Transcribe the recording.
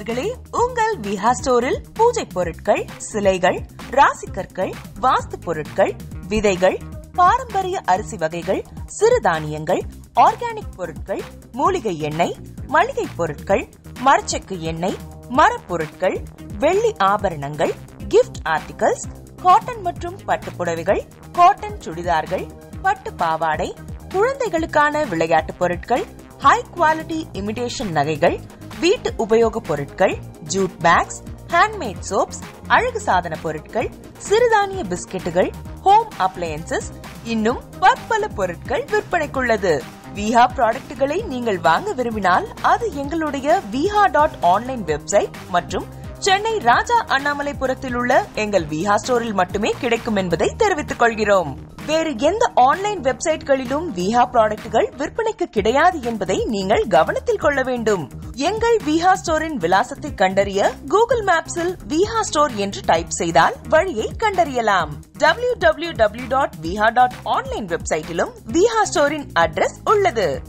நேயர்களே, உங்கள் விஹா ஸ்டோரில் பூஜை பொருட்கள், சிலைகள், ராசிக்கற்கள், வாஸ்து பொருட்கள், விதைகள், பாரம்பரிய அரிசி வகைகள், சிறுதானியங்கள், ஆர்கானிக் பொருட்கள், மூலிகை எண்ணெய், மளிகை பொருட்கள், மரச்செக்கு எண்ணெய், மரப்பொருட்கள், வெள்ளி ஆபரணங்கள், கிஃப்ட் ஆர்டிகல்ஸ், காட்டன் மற்றும் பட்டு புடவைகள், காட்டன் சுடிதார்கள், பட்டு பாவாடை, குழந்தைகளுக்கான விளையாட்டு பொருட்கள், ஹை குவாலிட்டி இமிடேஷன் நகைகள், வீட்டு உபயோக பொருட்கள், ஜூட் பேக்ஸ், ஹேண்ட்மேட் சோப்ஸ், அழகு சாதன பொருட்கள், சிறுதானிய பிஸ்கெட்டுகள், ஹோம் அப்ளையன்சஸ், இன்னும் பற்பல பொருட்கள் விற்பனைக்குள்ளது. விஹா ப்ராடக்ட்களை நீங்கள் வாங்க விரும்பினால் அது எங்களுடைய viha.online வெப்சைட் மற்றும் சென்னை ராஜா அண்ணாமலைபுரத்தில் உள்ள எங்கள் விஹா ஸ்டோரில் மட்டுமே கிடைக்கும் என்பதை தெரிவித்துக் கொள்கிறோம். வேறு எந்த ஆன்லைன் வெப்சைட்களிலும் விஹா ப்ராடக்ட்கள் விற்பனைக்கு கிடையாது என்பதை நீங்கள் கவனத்தில் கொள்ள வேண்டும். எங்கள் விஹா ஸ்டோரின் விலாசத்தை கண்டறிய கூகுள் மேப்ஸில் விஹா ஸ்டோர் என்று டைப் செய்தால் வழியை கண்டறியலாம். www.viha.online வெப்சைட்டிலும் விஹா ஸ்டோரின் அட்ரஸ் உள்ளது.